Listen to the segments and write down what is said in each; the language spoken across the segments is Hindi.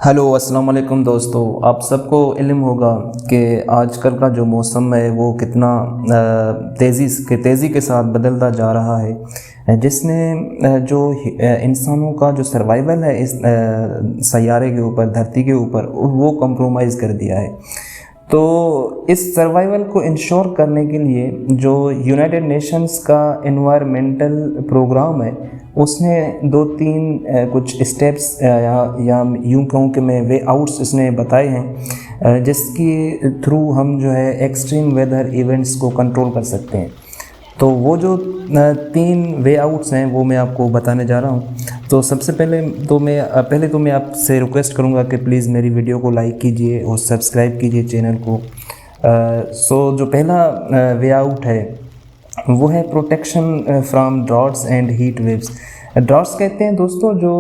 हेलो अस्सलाम वालेकुम दोस्तों। आप सबको इल्म होगा कि आजकल का जो मौसम है वो कितना तेज़ी के साथ बदलता जा रहा है, जिसने जो इंसानों का जो सर्वाइवल है इस सैयारे के ऊपर, धरती के ऊपर, वो कंप्रोमाइज़ कर दिया है। तो इस सर्वाइवल को इंश्योर करने के लिए जो यूनाइटेड नेशंस का एनवायरमेंटल प्रोग्राम है, उसने दो तीन कुछ स्टेप्स या यूँ कहूँ कि मैं वे आउट्स इसने बताए हैं, जिसके थ्रू हम जो है एक्सट्रीम वेदर इवेंट्स को कंट्रोल कर सकते हैं। तो वो जो तीन वे आउट्स हैं वो मैं आपको बताने जा रहा हूँ। तो सबसे पहले तो मैं आपसे रिक्वेस्ट करूँगा कि प्लीज़ मेरी वीडियो को लाइक कीजिए और सब्सक्राइब कीजिए चैनल को। जो पहला वे आउट है वो है protection from droughts and heat waves. Droughts कहते हैं दोस्तों जो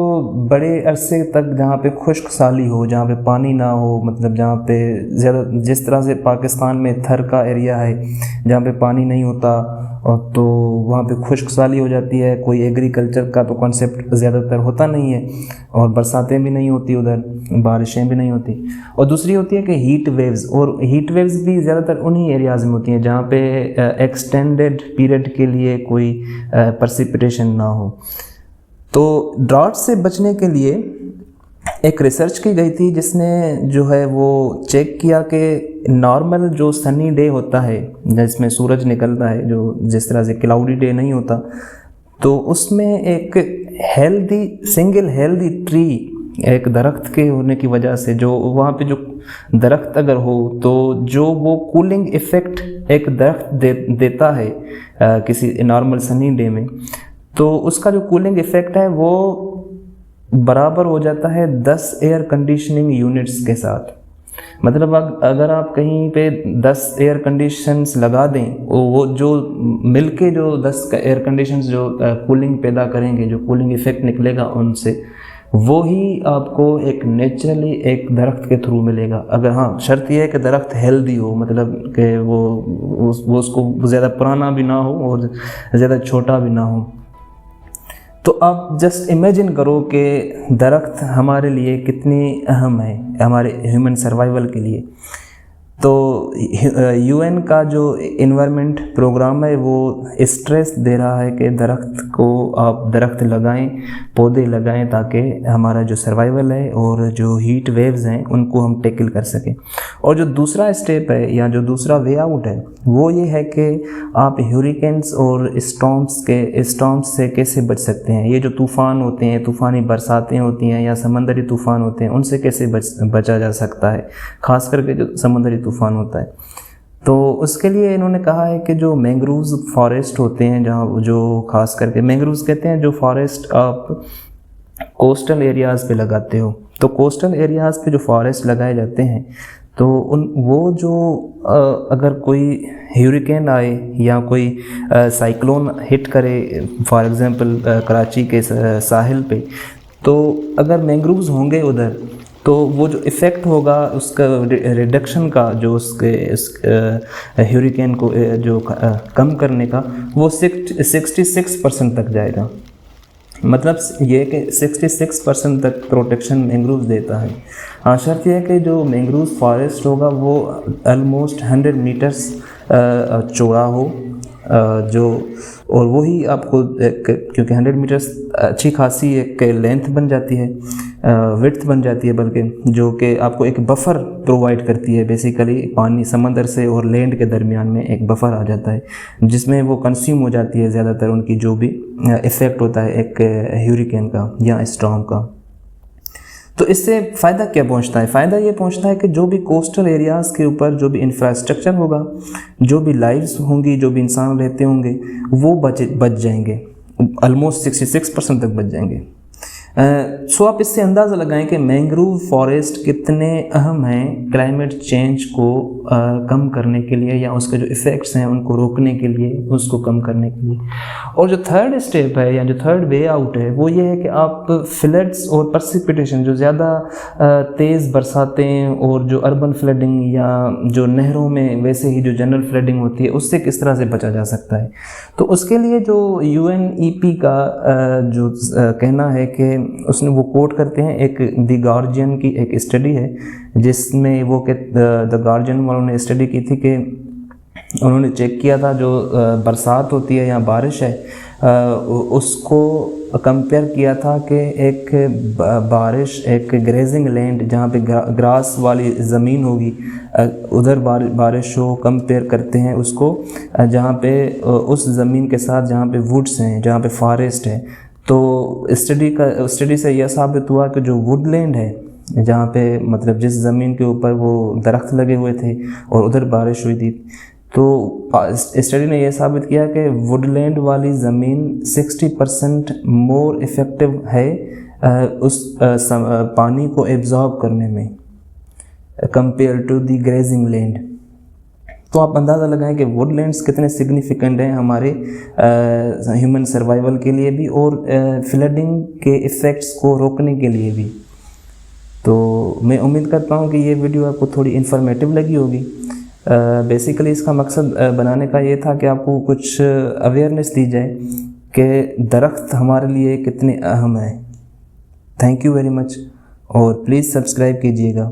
बड़े अरसे तक जहाँ पे खुश्क साली हो, जहाँ पे पानी ना हो, मतलब जहाँ पे ज़्यादा, जिस तरह से पाकिस्तान में थर का एरिया है जहाँ पे पानी नहीं होता, और तो वहाँ पे खुश्क साली हो जाती है, कोई एग्रीकल्चर का तो कॉन्सेप्ट ज़्यादातर होता नहीं है, और बरसातें भी नहीं होती, उधर बारिशें भी नहीं होती। और दूसरी होती है कि हीट वेव्स, और हीट वेव्स भी ज़्यादातर उन्हीं एरियाज़ में होती हैं जहाँ पे एक्सटेंडेड पीरियड के लिए कोई प्रेसिपिटेशन ना हो। तो ड्राउट से बचने के लिए एक रिसर्च की गई थी जिसने जो है वो चेक किया कि नॉर्मल जो सनी डे होता है, जिसमें सूरज निकलता है, जो जिस तरह से क्लाउडी डे नहीं होता, तो उसमें एक सिंगल हेल्दी ट्री, एक दरख्त के होने की वजह से, जो वहाँ पे जो दरख्त अगर हो तो जो वो कूलिंग इफ़ेक्ट एक दरख्त देता है किसी नॉर्मल सनी डे में, तो उसका जो कूलिंग इफ़ेक्ट है वो बराबर हो जाता है 10 एयर कंडीशनिंग यूनिट्स के साथ। मतलब अगर आप कहीं पे 10 एयर कंडीशंस लगा दें, वो जो मिलके जो 10 एयर कंडीशंस जो कूलिंग पैदा करेंगे, जो कूलिंग इफ़ेक्ट निकलेगा उनसे, वो ही आपको एक नेचुरली एक दरख्त के थ्रू मिलेगा। अगर हाँ, शर्त यह है कि दरख्त हेल्दी हो, मतलब कि वो उसको ज़्यादा पुराना भी ना हो और ज़्यादा छोटा भी ना हो। तो आप जस्ट इमेजिन करो कि दरख्त हमारे लिए कितनी अहम है, हमारे ह्यूमन सर्वाइवल के लिए। तो यूएन का जो इन्वायरमेंट प्रोग्राम है वो स्ट्रेस दे रहा है कि आप दरख्त लगाएं, पौधे लगाएं, ताकि हमारा जो सर्वाइवल है और जो हीट वेव्स हैं उनको हम टैकल कर सकें। और जो दूसरा स्टेप है या जो दूसरा वे आउट है वो ये है कि आप ह्यूरिकेन्स और स्टॉर्म्स से कैसे बच सकते हैं। ये जो तूफ़ान होते हैं, तूफ़ानी बरसातें होती हैं या समंदरी तूफ़ान होते हैं, उनसे कैसे बचा जा सकता है, ख़ास करके जो समंदरी तूफ़ान होता है। तो उसके लिए इन्होंने कहा है कि जो मैंग्रोव्स फॉरेस्ट होते हैं, जहाँ जो ख़ास करके मैंग्रोव्स कहते हैं जो फॉरेस्ट आप कोस्टल एरियाज़ पे लगाते हो, तो कोस्टल एरियाज़ पे जो फॉरेस्ट लगाए जाते हैं, तो अगर कोई ह्यूरिकेन आए या कोई साइक्लोन हिट करे, फॉर एग्ज़ाम्पल कराची के साहिल पे, तो अगर मैंग्रोव्स होंगे उधर, तो वो जो इफ़ेक्ट होगा उसका रिडक्शन का, जो उसके ह्यूरिकेन को जो कम करने का, वो 66% तक जाएगा। मतलब ये कि 66% तक प्रोटेक्शन मैंग्रोव्स देता है। हाँ, शर्त यह है कि जो मैंग्रोव्स फॉरेस्ट होगा वो ऑलमोस्ट 100 मीटर्स चौड़ा हो, और वही आपको क्योंकि 100 मीटर्स अच्छी खासी एक लेंथ बन जाती है, विड्थ बन जाती है, बल्कि जो कि आपको एक बफ़र प्रोवाइड करती है। बेसिकली पानी समंदर से और लैंड के दरमियान में एक बफ़र आ जाता है, जिसमें वो कंज्यूम हो जाती है ज़्यादातर उनकी जो भी इफ़ेक्ट होता है एक ह्यूरिकेन का या स्टॉर्म का। तो इससे फ़ायदा क्या पहुंचता है? फ़ायदा ये पहुंचता है कि जो भी कोस्टल एरियाज़ के ऊपर जो भी इंफ्रास्ट्रक्चर होगा, जो भी लाइव्स होंगी, जो भी इंसान रहते होंगे, वो बच जाएंगे, ऑलमोस्ट 66% तक बच जाएंगे। सो आप इससे अंदाज़ा लगाएं कि मैंग्रोव फॉरेस्ट कितने अहम हैं क्लाइमेट चेंज को कम करने के लिए, या उसके जो इफ़ेक्ट्स हैं उनको रोकने के लिए, उसको कम करने के लिए। और जो थर्ड स्टेप है या जो थर्ड वे आउट है वो ये है कि आप फ्लड्स और प्रेसिपिटेशन, जो ज़्यादा तेज़ बरसातें और जो अर्बन फ्लडिंग या जो नहरों में वैसे ही जो जनरल फ्लडिंग होती है, उससे किस तरह से बचा जा सकता है। तो उसके लिए जो UNEP का जो कहना है कि उसने वो कोट करते हैं एक द गार्जियन की एक स्टडी है, जिसमें वो द गार्जियन वालों ने स्टडी की थी कि उन्होंने चेक किया था जो बरसात होती है या बारिश है, उसको कंपेयर किया था कि एक बारिश एक ग्रेजिंग लैंड जहाँ पे ग्रास वाली ज़मीन होगी उधर बारिश हो, कंपेयर करते हैं उसको जहाँ पे उस ज़मीन के साथ जहाँ पे वुड्स हैं, जहाँ पे फॉरेस्ट है। तो स्टडी से यह साबित हुआ कि जो वुडलैंड है, जहाँ पे मतलब जिस ज़मीन के ऊपर वो दरख्त लगे हुए थे और उधर बारिश हुई थी, तो स्टडी ने यह साबित किया कि वुडलैंड वाली ज़मीन 60% मोर इफ़ेक्टिव है उस पानी को एब्जॉर्ब करने में compare to the grazing land. तो आप अंदाज़ा लगाएं कि वुडलैंड्स कितने सिग्निफिकेंट हैं हमारे ह्यूमन सर्वाइवल के लिए भी और फ्लडिंग के इफ़ेक्ट्स को रोकने के लिए भी। तो मैं उम्मीद करता हूँ कि ये वीडियो आपको थोड़ी इन्फॉर्मेटिव लगी होगी। बेसिकली इसका मकसद बनाने का ये था कि आपको कुछ अवेयरनेस दी जाए कि दरख्त हमारे लिए कितने अहम हैं। थैंक यू वेरी मच और प्लीज़ सब्सक्राइब कीजिएगा।